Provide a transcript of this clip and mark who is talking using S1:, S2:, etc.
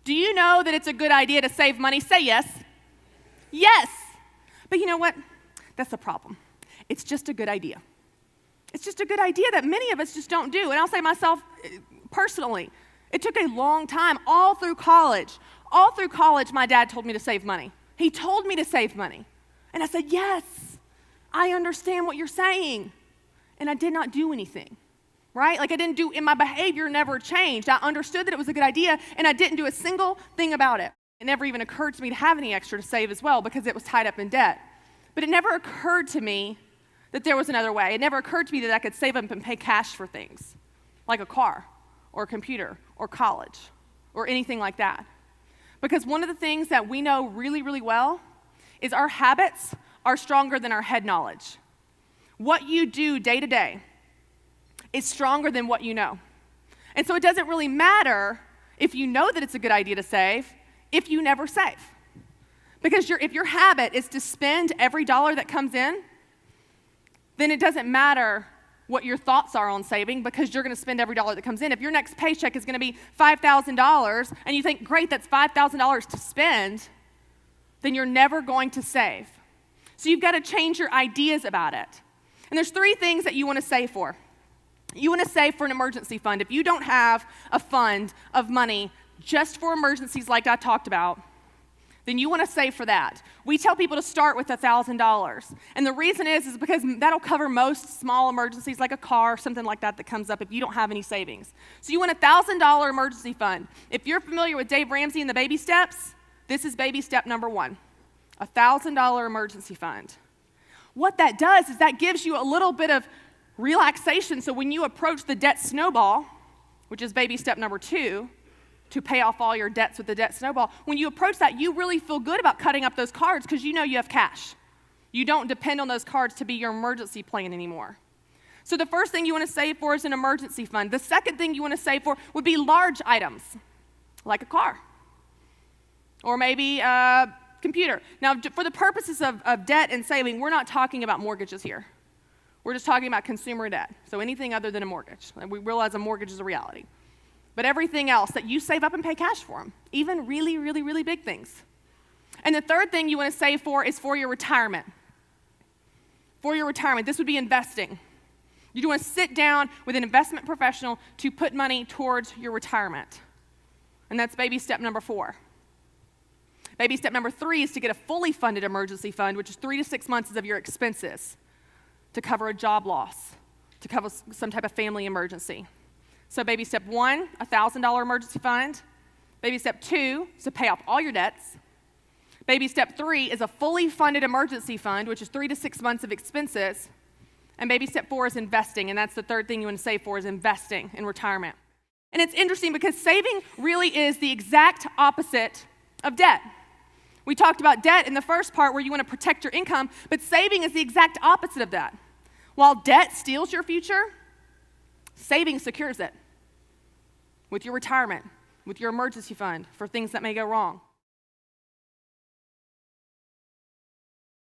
S1: Do you know that it's a good idea to save money? Say yes. Yes. But you know what? That's the problem. It's just a good idea. It's just a good idea that many of us just don't do. And I'll say myself personally, it took a long time, all through college. All through college, my dad told me to save money. He told me to save money. And I said, yes, I understand what you're saying. And I did not do anything, right? Like and my behavior never changed. I understood that it was a good idea, and I didn't do a single thing about it. It never even occurred to me to have any extra to save as well because it was tied up in debt. But it never occurred to me that there was another way. It never occurred to me that I could save up and pay cash for things, like a car or a computer or college or anything like that. Because one of the things that we know really, really well is our habits are stronger than our head knowledge. What you do day to day is stronger than what you know. And so it doesn't really matter if you know that it's a good idea to save if you never save. Because if your habit is to spend every dollar that comes in, then it doesn't matter what your thoughts are on saving because you're going to spend every dollar that comes in. If your next paycheck is going to be $5,000 and you think, great, that's $5,000 to spend, then you're never going to save. So you've got to change your ideas about it. And there's three things that you want to save for. You want to save for an emergency fund. If you don't have a fund of money just for emergencies like I talked about, then you want to save for that. We tell people to start with $1,000. And the reason is because that'll cover most small emergencies like a car or something like that comes up if you don't have any savings. So you want a $1,000 emergency fund. If you're familiar with Dave Ramsey and the baby steps, this is baby step number 1, a $1,000 emergency fund. What that does is that gives you a little bit of relaxation. So when you approach the debt snowball, which is baby step number 2, to pay off all your debts with the debt snowball, when you approach that, you really feel good about cutting up those cards because you know you have cash. You don't depend on those cards to be your emergency plan anymore. So the first thing you want to save for is an emergency fund. The second thing you want to save for would be large items, like a car, or maybe a computer. Now, for the purposes of debt and saving, we're not talking about mortgages here. We're just talking about consumer debt, so anything other than a mortgage. And we realize a mortgage is a reality. But everything else that you save up and pay cash for them, even really, really, really big things. And the third thing you want to save for is for your retirement. For your retirement, this would be investing. You want to sit down with an investment professional to put money towards your retirement. And that's baby step number 4. Baby step number 3 is to get a fully funded emergency fund, which is 3 to 6 months of your expenses to cover a job loss, to cover some type of family emergency. So baby step 1, a $1,000 emergency fund. Baby step 2 is to pay off all your debts. Baby step 3 is a fully funded emergency fund, which is 3 to 6 months of expenses. And baby step 4 is investing, and that's the third thing you want to save for is investing in retirement. And it's interesting because saving really is the exact opposite of debt. We talked about debt in the first part where you want to protect your income, but saving is the exact opposite of that. While debt steals your future, saving secures it with your retirement, with your emergency fund for things that may go wrong.